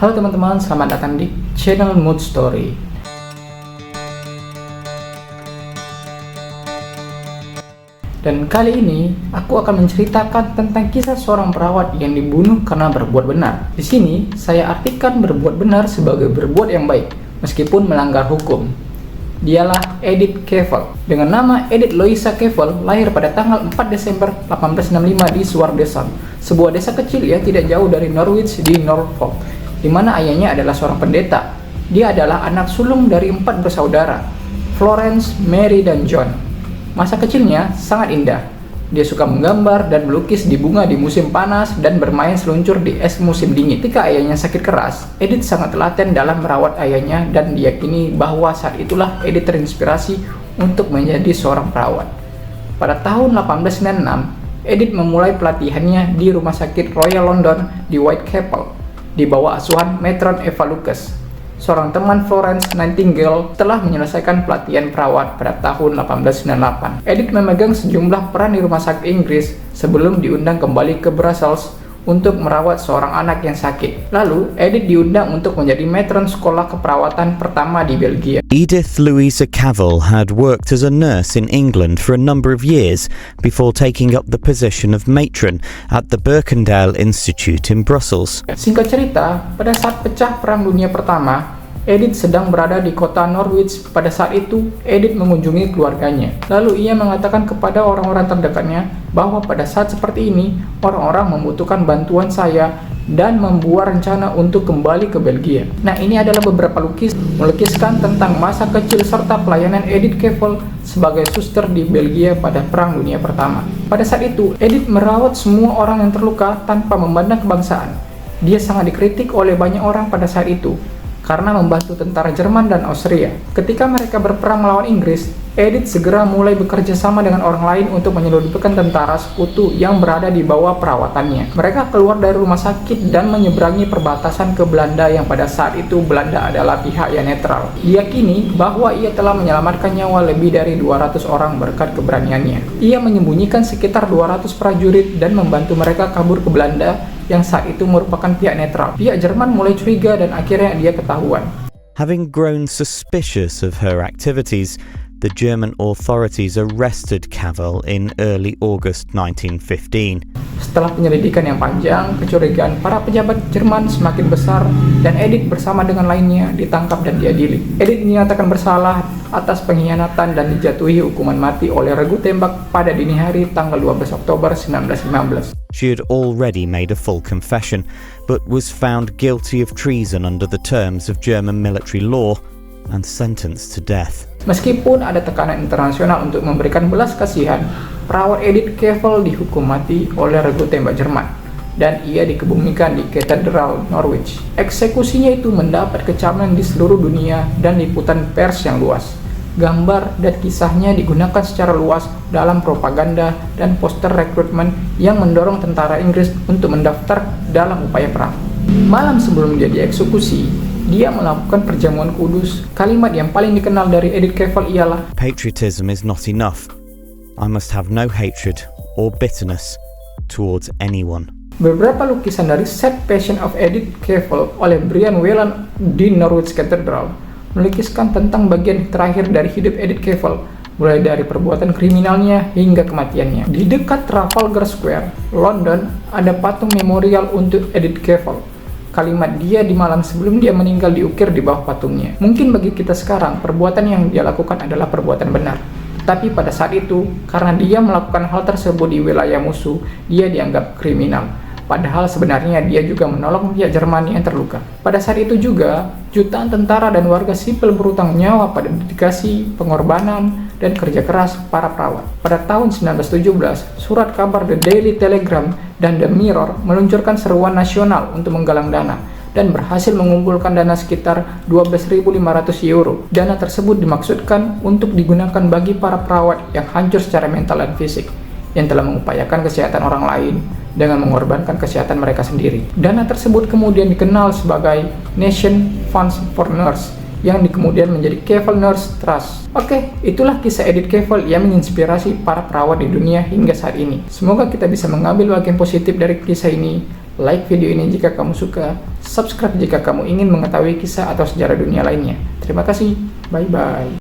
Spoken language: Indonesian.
Halo teman-teman, selamat datang di channel Mood Story. Dan kali ini aku akan menceritakan tentang kisah seorang perawat yang dibunuh karena berbuat benar. Di sini saya artikan berbuat benar sebagai berbuat yang baik meskipun melanggar hukum. Dialah Edith Cavell. Dengan nama Edith Louisa Cavell, lahir pada tanggal 4 Desember 1865 di Swardeson, sebuah desa kecil yang tidak jauh dari Norwich di Norfolk, di mana ayahnya adalah seorang pendeta. Dia adalah anak sulung dari 4 bersaudara, Florence, Mary, dan John. Masa kecilnya sangat indah. Dia suka menggambar dan melukis di bunga di musim panas dan bermain seluncur di es musim dingin. Ketika ayahnya sakit keras, Edith sangat telaten dalam merawat ayahnya dan diyakini bahwa saat itulah Edith terinspirasi untuk menjadi seorang perawat. Pada tahun 1896, Edith memulai pelatihannya di Rumah Sakit Royal London di Whitechapel di bawah asuhan Matron Eva Lucas. Seorang teman Florence Nightingale telah menyelesaikan pelatihan perawat pada tahun 1898. Edith memegang sejumlah peran di rumah sakit Inggris sebelum diundang kembali ke Brussels untuk merawat seorang anak yang sakit. Lalu, Edith diundang untuk menjadi matron sekolah keperawatan pertama di Belgia. Edith Louisa Cavell had worked as a nurse in England for a number of years before taking up the position of matron at the Berkendale Institute in Brussels. Singkat cerita, pada saat pecah Perang Dunia Pertama, Edith sedang berada di kota Norwich. Pada saat itu, Edith mengunjungi keluarganya. Lalu ia mengatakan kepada orang-orang terdekatnya bahwa pada saat seperti ini, orang-orang membutuhkan bantuan saya dan membuat rencana untuk kembali ke Belgia. Nah, ini adalah beberapa melukiskan tentang masa kecil serta pelayanan Edith Cavell sebagai suster di Belgia pada Perang Dunia Pertama. Pada saat itu, Edith merawat semua orang yang terluka tanpa memandang kebangsaan. Dia sangat dikritik oleh banyak orang pada saat itu karena membantu tentara Jerman dan Austria. Ketika mereka berperang melawan Inggris, Edith segera mulai bekerja sama dengan orang lain untuk menyelundupkan tentara sekutu yang berada di bawah perawatannya. Mereka keluar dari rumah sakit dan menyeberangi perbatasan ke Belanda yang pada saat itu Belanda adalah pihak yang netral. Diyakini bahwa ia telah menyelamatkan nyawa lebih dari 200 orang berkat keberaniannya. Ia menyembunyikan sekitar 200 prajurit dan membantu mereka kabur ke Belanda yang saat itu merupakan pihak netral. Pihak Jerman mulai curiga dan akhirnya dia ketahuan. Having grown suspicious of her activities, the German authorities arrested Cavell in early August 1915. Setelah penyelidikan yang panjang, kecurigaan para pejabat Jerman semakin besar dan Edith bersama dengan lainnya ditangkap dan diadili. Edith dinyatakan bersalah atas pengkhianatan dan dijatuhi hukuman mati oleh regu tembak pada dini hari tanggal 12 Oktober 1915. She had already made a full confession, but was found guilty of treason under the terms of German military law and sentenced to death. Meskipun ada tekanan internasional untuk memberikan belas kasihan, perawat Edith Cavell dihukum mati oleh regu tembak Jerman dan ia dikebumikan di Katedral Norwich. Eksekusinya itu mendapat kecaman di seluruh dunia dan liputan pers yang luas. Gambar dan kisahnya digunakan secara luas dalam propaganda dan poster rekrutmen yang mendorong tentara Inggris untuk mendaftar dalam upaya perang. Malam sebelum dia dieksekusi, dia melakukan perjamuan kudus. Kalimat yang paling dikenal dari Edith Cavell ialah, "Patriotism is not enough. I must have no hatred or bitterness towards anyone." Beberapa lukisan dari Sad Passion of Edith Cavell oleh Brian Whelan di Norwich Cathedral melukiskan tentang bagian terakhir dari hidup Edith Cavell, mulai dari perbuatan kriminalnya hingga kematiannya. Di dekat Trafalgar Square, London, ada patung memorial untuk Edith Cavell. Kalimat dia di malam sebelum dia meninggal diukir di bawah patungnya. Mungkin bagi kita sekarang, perbuatan yang dia lakukan adalah perbuatan benar. Tapi pada saat itu, karena dia melakukan hal tersebut di wilayah musuh, dia dianggap kriminal. Padahal sebenarnya dia juga menolong pihak Jerman yang terluka. Pada saat itu juga, jutaan tentara dan warga sipil berhutang nyawa pada dedikasi, pengorbanan, dan kerja keras para perawat. Pada tahun 1917, surat kabar The Daily Telegram dan The Mirror meluncurkan seruan nasional untuk menggalang dana dan berhasil mengumpulkan dana sekitar 12.500 euro. Dana tersebut dimaksudkan untuk digunakan bagi para perawat yang hancur secara mental dan fisik, yang telah mengupayakan kesehatan orang lain dengan mengorbankan kesehatan mereka sendiri. Dana tersebut kemudian dikenal sebagai Nation Funds for Nurse yang kemudian menjadi Cavell Nurse Trust. Oke, itulah kisah Edith Cavell yang menginspirasi para perawat di dunia hingga saat ini. Semoga kita bisa mengambil bagian positif dari kisah ini like video ini jika kamu suka, subscribe jika kamu ingin mengetahui kisah atau sejarah dunia lainnya. Terima kasih, bye-bye.